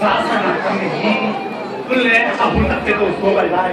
ศาสนาทั้งนี้คุณเล่อาบุญตักเตโตสัวไปได้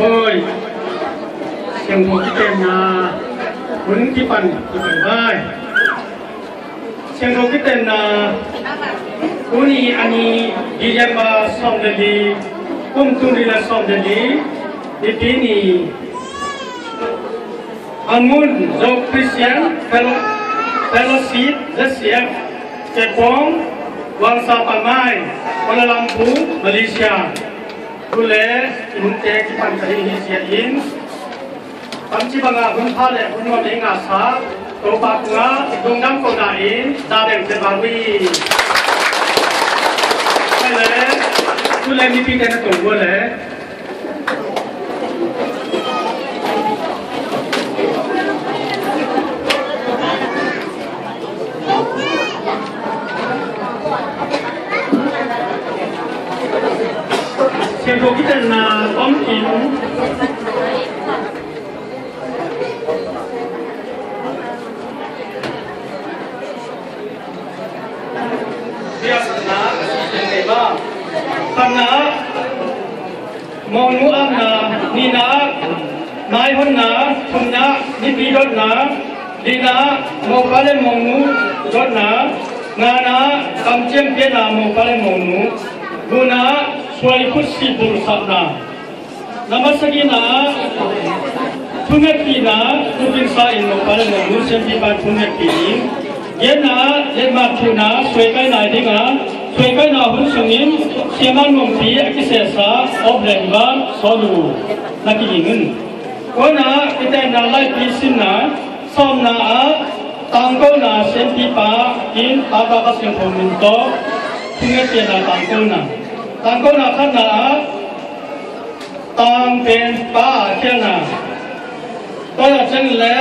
Ôi, chẳng một cái tên là muốn cái phần vai, chẳng một cái tên là uni ani đi ra mà xong rồi đi, cũng tung đi là xong rồi đi đến đi anh muốn dọc Christian fellowship rất siap, Jepang, Wangsa Pamai, Kuala Lumpur, Malaysia. Boleh untuk kita cari siapin. Kami bangga guna le guna dengan sah. Topak guna dongdam kodain, dabeng terbawi. Boleh mimpi kena tu boleh. Kalau kita nak pumpkin, biasa nak apa? Karena mau nuang nak, ni nak, naik pun nak, punya ni pidot nak, di nak mau kalian mau nu, dot nak, ngana kamciam dia nak mau kalian mau nu, guna Suai kursi bersabda. Nama segina tunjuk kita mungkin saya ini pada manusia di bawah tunjuk ini. Jena jema tuna suai kai nai dengan suai kai nai pun sengin siapa mungkin akisesa oblengan solu nak ingin. Karena kita nalai pisina somna tangkau na senti pa in apa kasih peminto tunjuk kita tangkau na. Tangkau nak kana tang pen pa kena. Kalau cengle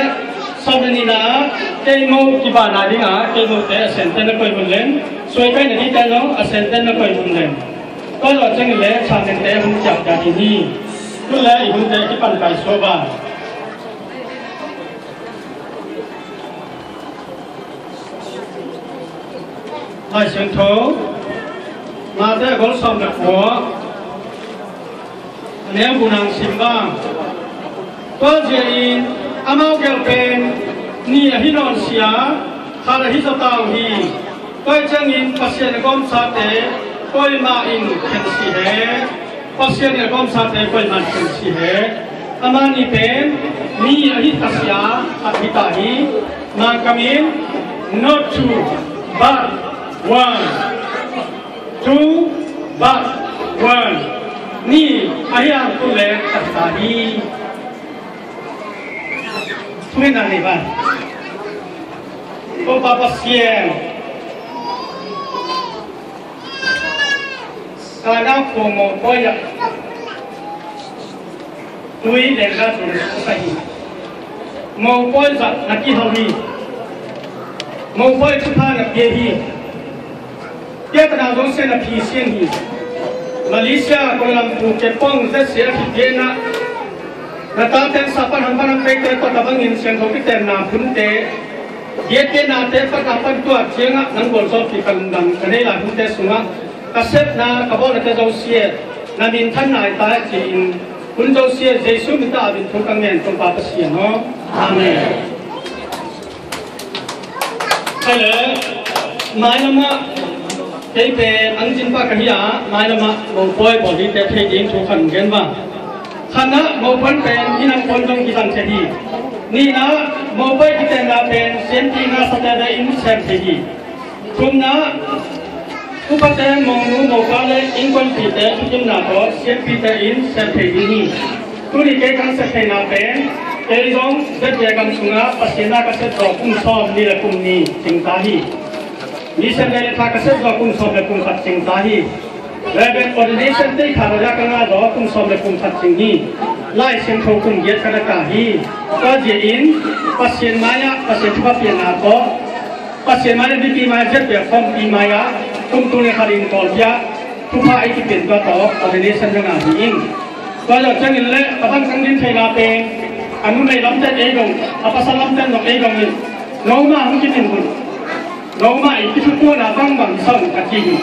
sabni na kemo kiba na dinga kemo te senten na koi bulen. Suai kai ni tano senten na koi bulen. Kalau cengle changen te hum jak jadi ni. Kulai hum te kipan kai soba. Hai sento. Mata gol som nak buat, ni bunang simbang. Kau jadi amau kelpen ni hinon sia, kalau hisatau hi. Kau jangan pasien kom sate, kau main kensi he. pasien yang kom sate koi macam si he, amani pen ni ahi tasya abitahi, makamin not two but one, two but one, ni ayam tulek abitahi. Tumen ani ban, ko pasien. Kadang komo koyak, tuai dengar tu sahi. Mau koyak nak kihari, mau koyak tu nak kehi. Dia kadang dongsen nak pisien hi. Malaysia Kuala Lumpur Jepang saya kita nak ten sapan hamparan pete kota bangin siang kopi ten na punte. Dia kena te pakapan tu ajenga nang bolsop di kandang kanela punte sunga. Kaset na kabau na jauh sia, na mintan na ita jin, pun jauh sia Yesus minta abin tukang men tumpa sia no, amen. Kalau mai nama, jadi anjing pak kahya, mai nama mau boy body te thei tukang gen bang. Karena mau pun inang pondong kita jadi, ni na mau boy kita na senti na saja ini senti. Kumna Upatan monu mokale ingkon pite tujuh nato siap pite in sampai ini. Tuli kekan sampai napen, elong berjalan sungai pasien kaset rokum som ni lekum ni cingtahi. Ni sampai letak kaset rokum som lekum kat cingtahi. Leben ordination teh kharja kena rokum som lekum kat cinghi. Lai sentro kum giat kada kahi. Kajiin pasien maya pasien tuh pasien nato. Pasien maya di maya jet berkom di maya. Kumpulan karin kolja, tupa itu pintu atau organisasi yang ahing. Kalau jangan le, abang kandin saya ngapain? Anu le lambat egong, apa salam dan nok egong ni? Norma mungkin pun. Norma itu tu abang bang sang kacing.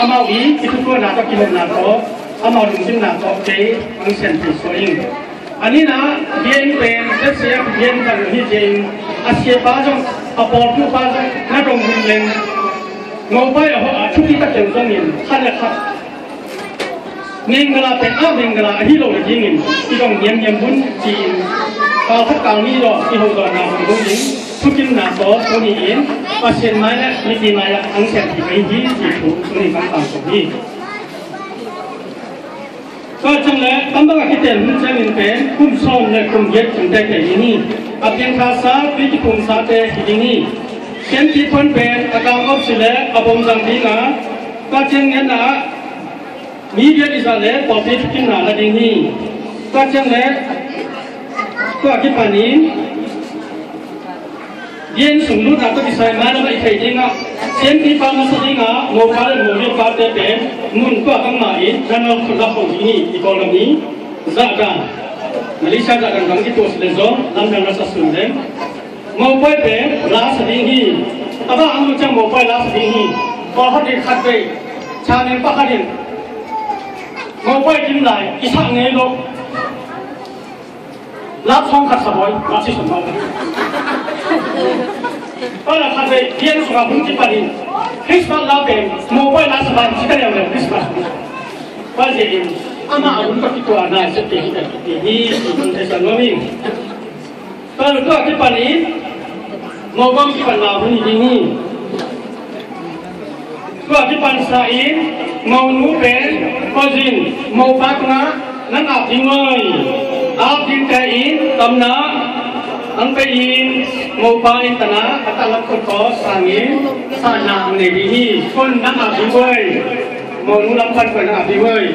Amau itu tu nato kilo nato, amau mungkin nato ke angsen pisoing. Ani na dia pen, saya dia kan hijau, asyik pasang, apor tu pasang, nadong bulan. Ngopai apa? Cuci tak jengkongin, ada kap. Nenggala tengah nenggala hilo lejingin, idong nyem pun cin. Kalau kau ni lo, ihong kau nak hongin, cuci nato hongin, pasien mana, mesti mana angset dikai itu, ini kantang ini. Kalau jangan tambah kita jangan pen, kumsom le kumjet kumjet ini. Apa yang khasa, biji kumsate ini. Senti pun pen agam op sile abom jangdina kacang ena media di sana public kena lagi ni kacang le tu aki panin yen sunglu atau di sana mana mai kaitinga senti pang masalinga mobile movie parte pen mun tu akan main dan sudah ini ekonomi zagan Malaysia zagan kami tu selezo lamdan rasa sundem mau boy pe last ringi, apa anu macam mau boy last ringi, kalau hari khatai, cahaya pakarin, mau boy kimlai, isang ngelo, last song khat saboy, masih semua. Kalau khatai dia suka bunyi paling, Christmas lapen, mau boy last ban, kita yang lain Christmas. Kalau jadi, ama aku tak itu anak seperti ini, saya ngomong. Kalau tu aku paling mau bang kita lawan ini, tu aku paling sain mau nupen, kozin mau pakna, nan abdi mai, abdi kain tamna, angpein mau pain tanah, katalah kau sangin, sana ini, kon nan abdi mai, mau nulampan kon abdi mai.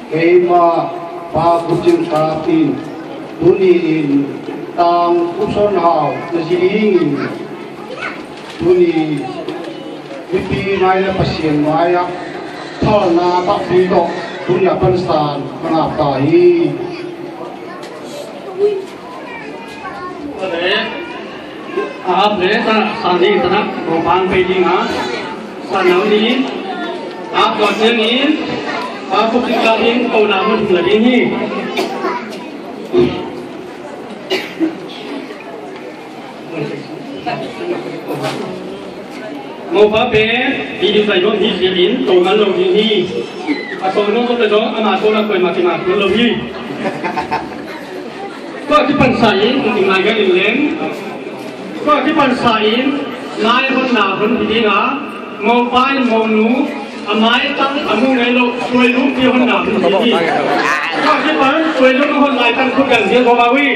Kema pa kucing kapin tuniin tang puson hau nasiling tuni pipi maya pasien maya thal na tak dito dunia panstan mengapahi आप ले सानी तना रोपान पेजिंग आ सनाउनी आप गजनी आप पुलिकाइन कौनामुन लगी ही mau một phá bé đi đi dạy luôn đi diễn đến tổ ngắn lâu đi đi tổ nó có thể đó mà tổ là quên mà thì mà tổ lâu điก็ที่ปัญษาอินถึงนายกันเลี้ยงก็ที่ปัญษาอินนายคนหนาคนที่งามองไปมองนู้อไม้ตั้งอมุงไงลูกช่วยลูกที่คนหนาคนที่ก็ที่ปัญช่วยลูกคนหลายตั้งทุกอย่างเสียงของมาวิ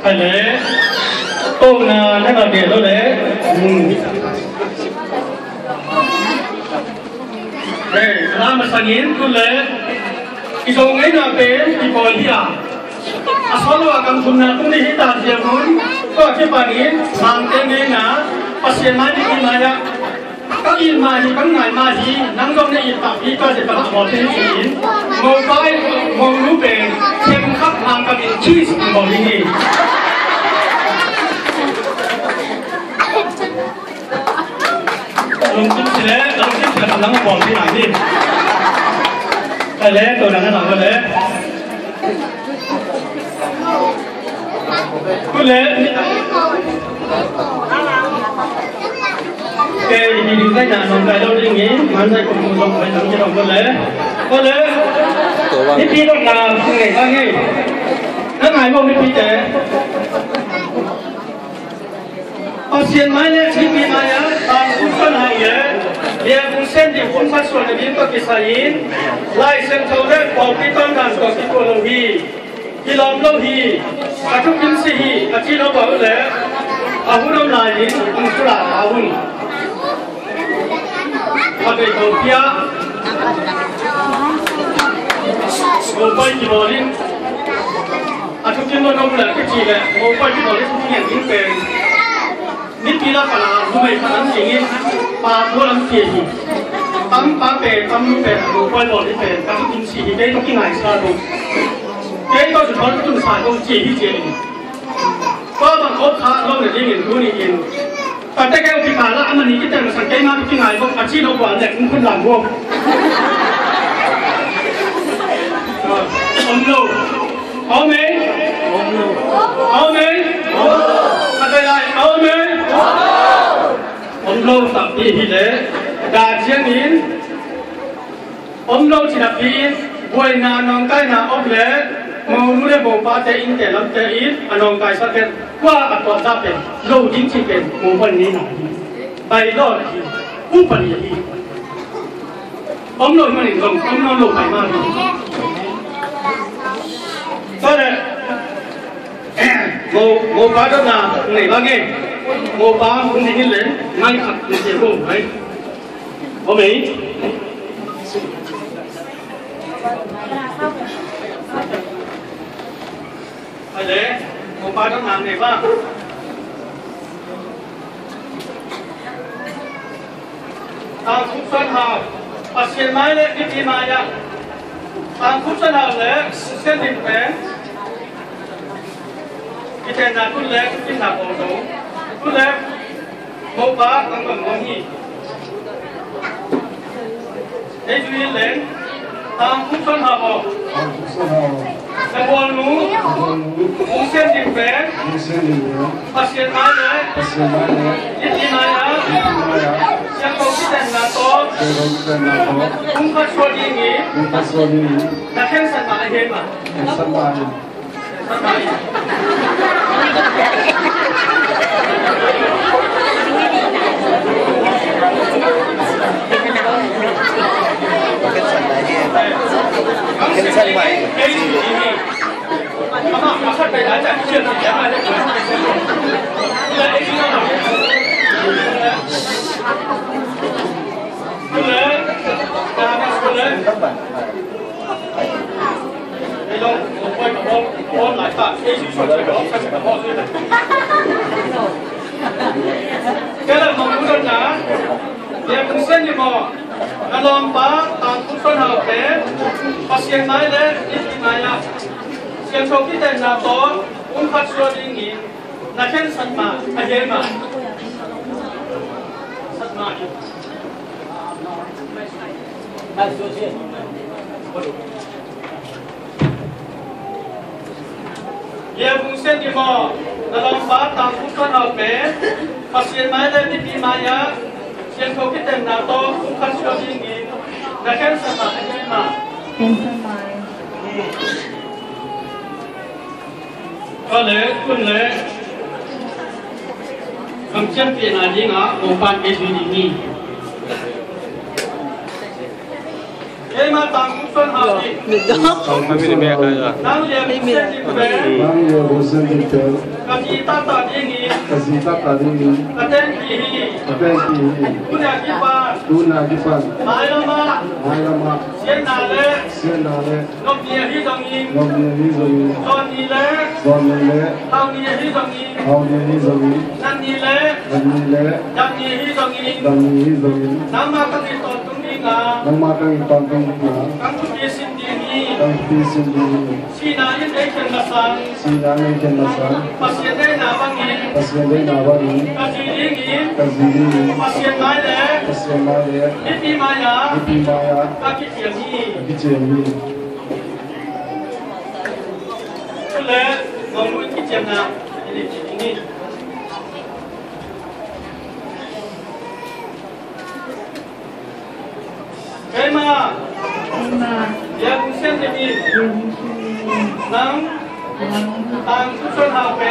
ใครเลยโต้นาท่านเราเดียดแล้วเลยน้ำมันสัญญ์คุณเลยอีกองไงน่ะเป็นอีบอลที่อ่ะอาศัยว่าการคุณน่ะต้องได้หิตาเสียมุนก็ที่ป่านนี้ทางเต็งไงนะปัสเซียนมาที่กินมาเนี่ยก็อินมาที่ข้างในมาที่นั่งตรงนี้ตับที่ก็จะกระหอบที่สีมองไปมองรู้เป็นเข้มขับทางกันชี้สิ่งบอกที่นี่ลงจิ้มเลยลงจิ้มเลยกำลังบอกที่ไหนนี่ไปเลยตัวนั้นหน่อยไปเลยกูเลยเกย์ดีดีก็จะนอนไปแล้วอย่างงี้มันจะคุ้มลงไปทั้งจะลงไปเลยก็เลยนี่พี่ต้องการสิ่งไหนบ้างไงนั่นหมายว่าไม่พี่เจ๊เอาเสียงไม้เนี่ยที่มีมาอย่างตามคุณคนหายเยอะเรียกเส้นที่คุณพัดส่วนในนี้ก็กิสายินไล่เส้นเท่าแรกบอกที่ต้องการก็ที่ตัวเราฮีที่ล้อมเราฮีกระทุกยินสีฮีอาชีพเราบอกเลยอาวุธน้ำลายนี้อันสุราอาวุธอาเด็กเขาเพี้ยโอ้ไปกี่โมงนี่อาทุกยินเราน้ำเลยก็จีเลยโอ้ไปกี่โมงนี่ทุกอย่างยิ่งเป็นนี่ปีละปัญหารู้ไหมขนาดนี้ปลาทั่วลำเกียร์ตั้มปลาเป็ดตั้มเป็ดดูไปหมดที่เป็ดตั้มกินสีเด็กต้องกินไหนซาดูเด็กก็จะทอดตุ้งสายต้องจีที่เจียนก็บางครบค้าเราเนี่ยที่เห็นรู้นี่เห็นแต่แต่แกที่ขาละอันนี้ที่แต่ละสังเกตมาที่ไหนพวกอาชีพเราหวานแหลกคุณหลังพวกอมโลเอาไหมเอาไหมอะไรเอาไหมอมโลสับปีที่เลยดาเชียงนินอมโลจินับปีบวยนานองใกล้นาอบเลยมองรู้เลยบอกว่าจะอินแต่ลำจะอินอนองใกล้สักเป็นว่าอัตราจะเป็นโลจริงที่เป็นโมบันนี้หน่อยใบโลที่ผู้ปฏิบัติอมโลมันหนึ่งอมโลไปมากก็เลยโมบ้าก็นาไหนบ้างไงโมบ้าคุณที่นี่เลยไม่ขัดในเสียงผมไหมโอเคไปเลยโมบ้าก็นาไหนบ้างทางคุกสันหาปัสเซียนไม้เลยนิติมายาทางคุกสันหาเลยเส้นดินแปงที่แทนนาคุณเล็กที่หนักโอ้โหคุณเล็กโมบ้าตั้งแต่โมฮีในจุดนี้เล่นทางคุกสันหาบอกแต่บอลนู้มุ้งเส้นดินแปงปัสเซียนไม้เลยนิติมายายังคงที่แต่นาโต้คุณพัชวดีนี้นักแข่งสันมาเห็นมั้ยสันมาKensan mai. Mama, masakไปแล้วจากเชื่อมที่จะมาได้ไหมเลยไอ้ที่นั่นเลยตามาสุดเลยไอ้ลงไปกับพ่อหลายตาไอ้ที่ชวนไปกับข้าศึกพ่อด้วยนะแกเลยมองดูกันนะเดี๋ยวคุณเส้นยังมองอารมณ์ป้าตามคุณคนหาเพลพอเสียงไม้เลยนี่ที่มาอ่ะเสียงโชคที่แต่นาโต้อุ้มพัดชัวร์ดิ่งนี้นักเขียนสัตมาอาเยมาสัตมา Ia fungsen di mo dalam batang bukan apa pasien mana di maya siang kau kita nato bukan suatu ini bahkan sama lima kalau kun le fungsen pian aja ngah umpan kesuai ini Ema tangkusan hati. Kami ni biar kaya. Nang dia bukan di bawah. Nang dia bosan di bawah. Kasita tadi ni. Kasita tadi ni. Katen kiri. Katen kiri. Tuna kipan. Tuna kipan. Mailama. Mailama. Sian nale. Sian nale. Nom dia hi dongin. Nom dia hi dongin. Son ni le. Son ni le. Hau ni hi dongin. Hau ni hi dongin. Nan ni le. Nan ni le. Dam ni hi dongin. Dam ni hi dongin. Nama kami ton tungni nga. Nama kami ton tungni nga. Kamu biasin dini. Kamu biasin dini. Sina yang day kenasang. Sina yang kenasang. Pasien day nabangin. Pasien day nabangin. Kajiringin. Kajiringin. Pasien maya. Pasien maya. Ipi maya. Ipi maya. Kaki ciami. Kaki ciami. Kule ngomong iki ciamna ini. Kema. Ya bukan demi. Nang. Tang kusun HP.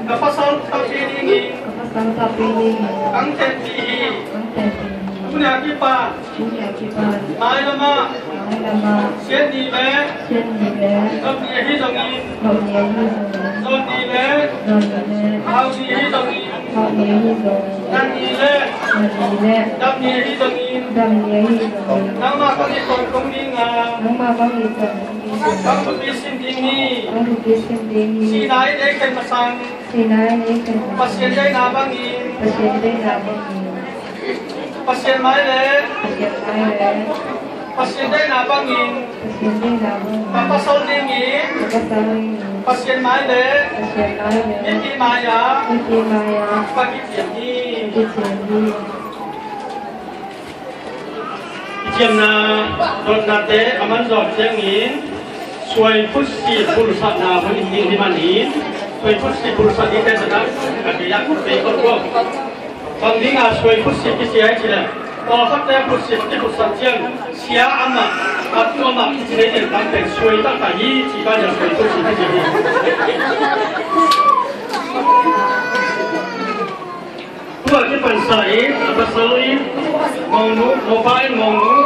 Kapasal tapi ini. Kang tenti. Punya kipa. Mai lama. Sian di le. Nom ni hi dongin. Son ni le. Hau ni hi dongin. Nan ni le. Dam ni hi dongin. Nang ma kami kon kong ni nga. Kang bisin dini. Sinai day ken masang. Pasien day nabangin. Pasien mai le. Pasien day nabangin. Papasol dingin. Pasien mai le. Iti maya. Pagi tiami. Ijem na dot nate aman dot jengin. Suai pusi pulsa na paling di manin. Suai pusi pulsa di sana. Kaya kursi korbo. Panglinga suai pusi kisi ay sila. Kalau kata pusi pulsa jeng sia ama. Aku ama kisi ay tampil suai tak kaji jika yang suai pusi kisi. Dua kipan saya apa selain monu mobile monu.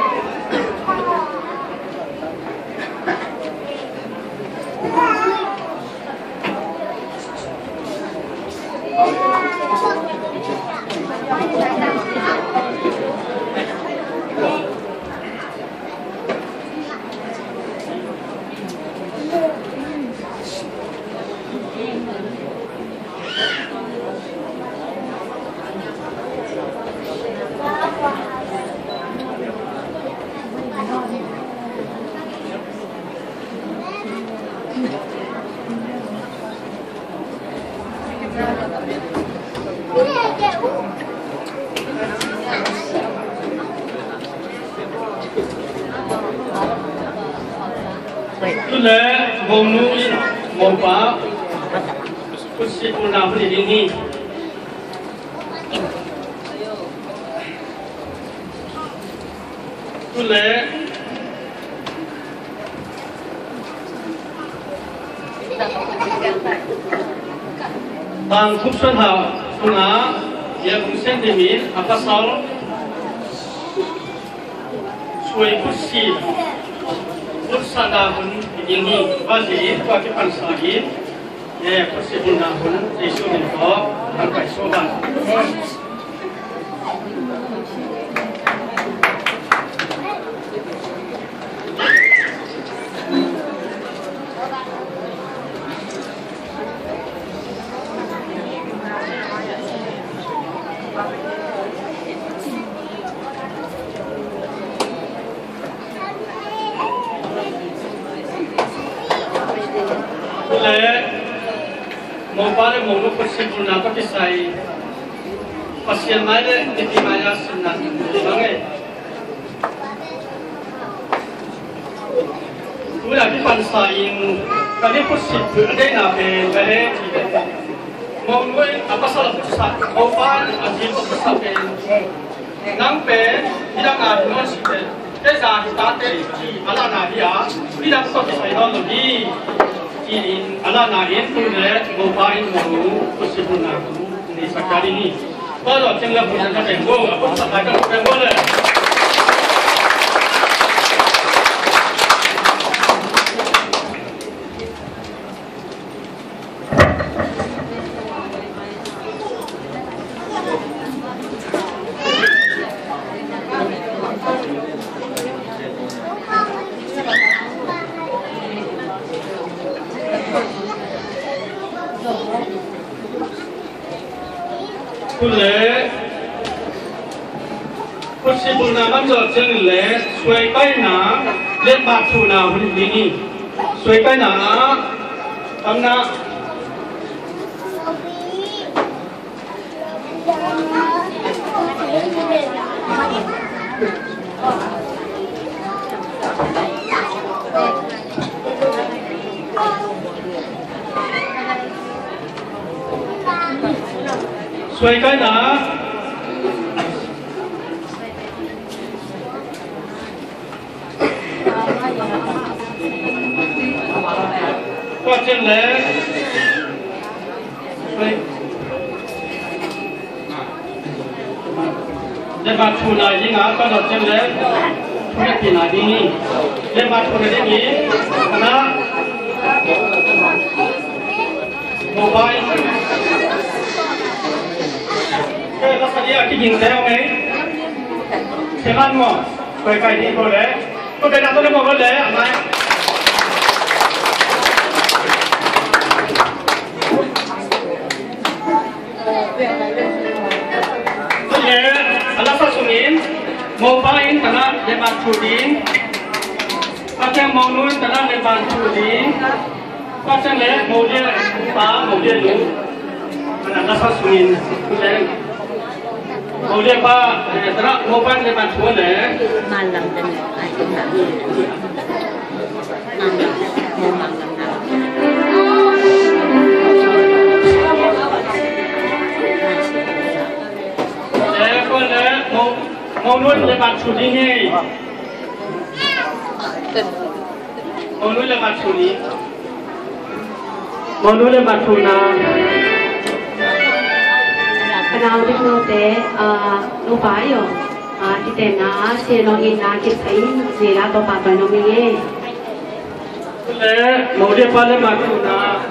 Tule monu mopa kusi puna beli ini. Tule tang kusun ha punga ya kusen demin apa sal suai kusi bersama pun ini wajib bagi pansahid ya possible pun isu itu sampai sobat Mobile mono possible na pati sai pasien mai le di maya sinan bangai เวลาที่ปันสายตอนนี้พุทธิถือได้นาเป็นไปเลยมองด้วยอัปสรรคสัตว์โอปันอาชีพสัตว์เป็นนั่งเป็นที่ทำงานที่นั่นสิเป็นได้สารสตาร์ทที่อาลานาดิอาที่ทำสดใสนอนหลับดีที่อาลานาเอ็นตัวเล็กโอปันมองดูพุทธิบุญนาในสักการนี้ก็เราจึงเลือกพุทธิจะเป็นโง่พุทธิสัตย์ก็เป็นโง่เลยคุณเล่พุทธิบุญนามันจะเจริญเล่สวยไปหนาเล่บาทูนาหุ่นนี้สวยไปหนาทำนาสวยกันนะก็เช่นเลยเดี๋ยวมาทูนายยิ่งอ่ะก็เช่นเลยไม่ปีนาดีเดี๋ยวมาทูนายยิ่งนะโมบายแล้วสัญญาที่ยิงแล้วไหมเชื่อมั่นมั้งไปไกลที่คนเลยก็เป็นนักต้นไม้คนเลยอะไรก็เลยอะไรสักส่วนนี้โมบายตลาดเดบันชูดินก็จะมองนู้นตลาดเดบันชูดินก็จะเลยโมเดลป้าโมเดลลูมันอะไรสักส่วนนี้ก็เลยKemudian Pak, terak moban depan semua le. Malam dan ayam tak. Malam, malam tak. Lepas le, mau nun depan sudi ni. Mau nun depan sudi. Mau nun depan suna. Kenal di note, lupayo. Kita na, si nongin na kita ini zira to papa nongin. Le, mau dia pada makuna.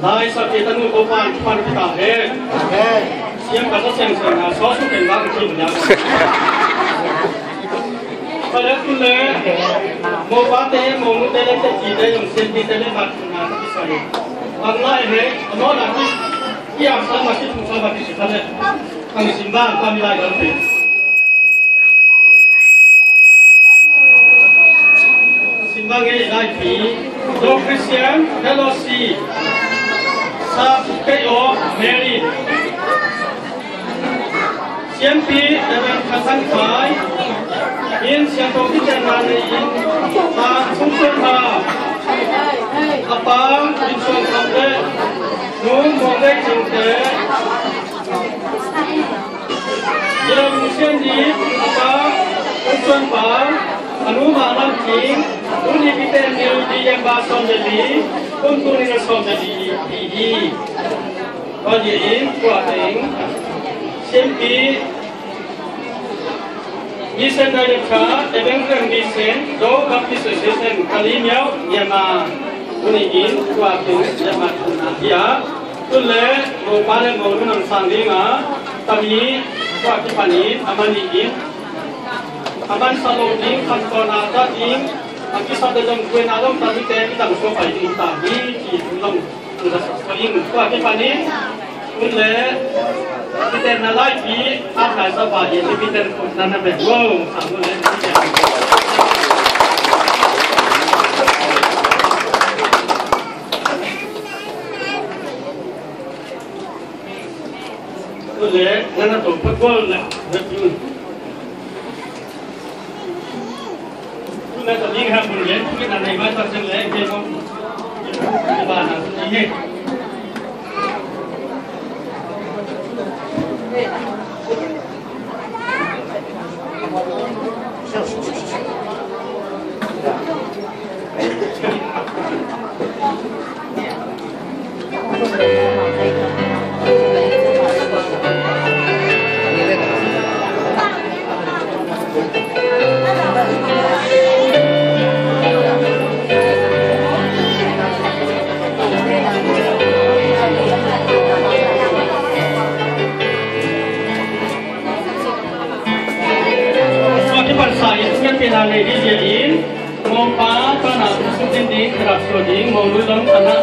นายสติตนุโกปานพันธิตาเฮเสียงกับเสียงเสียงนะซอสุเป็นบ้างทีมยังพอแล้วคุณเลยโมบาเตโมนุเตเลเตจีเตยงเซนติเตเลบัตนาที่ใส่บางรายเฮโน่นนะที่อยากสามารถที่ถูกสามารถที่สุดเลยทางสินบ้านความมีรายการเป็นสินบ้านเงี้ยได้ปีโดคริสเตียนเฮโลซีซาเปโอเมรีเชียนปีจะเป็นภาษาไทยอินเสียงตัวที่จะมาในอินมาทุ่งเสือมาอาปางอินส่วนทำได้นุ่มมองได้จริงแต่ยังเชียนดีอาปางอินส่วนปางอนุมาลำจริงอุนิพิเตนเดียวดียังบาสอนเดลีคุณตุนิสอนเดลีดีก็ยินกว่าเองเชียนปีมีเส้นได้ยังช้าแต่เป็นเรื่องมีเส้นโดกับที่สุดเส้นคลีเมียวเยมาอุนิอินกว่าถึงเยมาทุนาที่อาตุเล่โมบาเลโมนุนังสังลิงาตามีกว่าที่ปานีอามันอินอามันสโลดิงคันตอนาตาดิงอากิสัตย์จงคุยนาลงตามิเตมิตังโซไปดิงตามีที่ลงตุลาสลิงกว่าที่ปานีตุเล่Kita nak lagi apa sebab ini kita nak nampak wow sama lagi. Boleh, nak tu football lah, betul. Tu nak tu lihat boleh, kita nak ibadah sendiri, kita ibadah ini. Penalai di jalan, mompa kana sukin di kerap soding, mengulung kana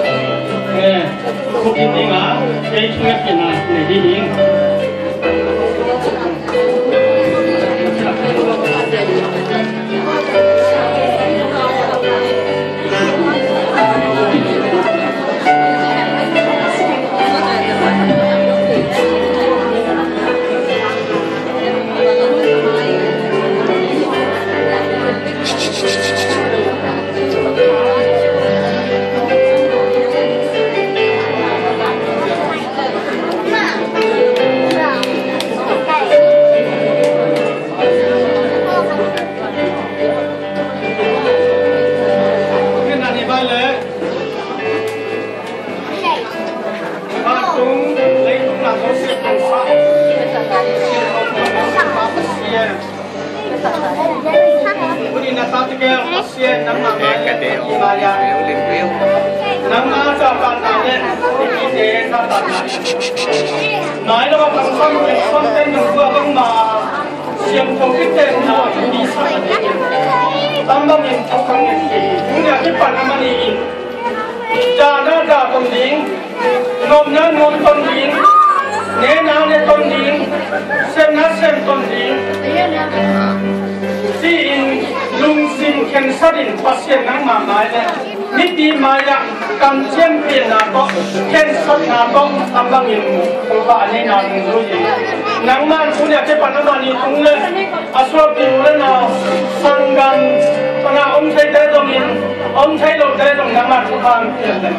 sukin di ngah, jadi sungai penalai di hing. Nãy đó bằng xong cái xong tên mình vừa bằng mà xem trong cái tên nào đi sang tâm tâm mình trong không nhận gì cũng là cái phần mà đi cha nó ra con điên ngom nó ngom con điên nghe nào nghe con điên xem nó xem con điên xin lung xin khen sát in phát hiện nắng mà mãi đấy nít đi mà ya cầm chiêm tiền là có khen sát là có âm bằng in của bạn này nào rồi gì nắng man cũng là cái phần nó đi cũng lên asua piu lên nào sang gan còn là ông thấy đấy rồi ông thấy rồi đấy rồi nắng man cũng hàng tiền lên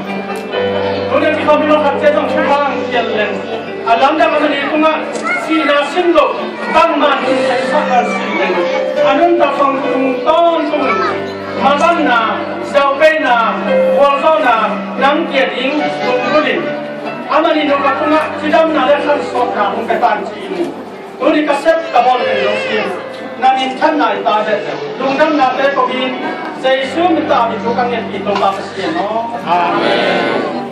cũng là cái không biết nó thế rồi cũng hàng tiền lên làm ra cái này cũng là si na xin lỗi tăng man cũng thấy sát là si lên anh ta phong cũng tôn cũng mà ban na sao bên na quan sao na nắng kiệt yến cũng có đi anh ấy nó cũng là chỉ đâm na để khăn sốt na cũng cái bàn chỉ tôi đi cắt xếp cả bọn người đó xin na in thân này ta để luôn đâm na để có in giấy xuống mình ta bị chú căng nhiệt bị tông bạc xin nó amen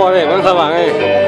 mò về con sao vàng ấy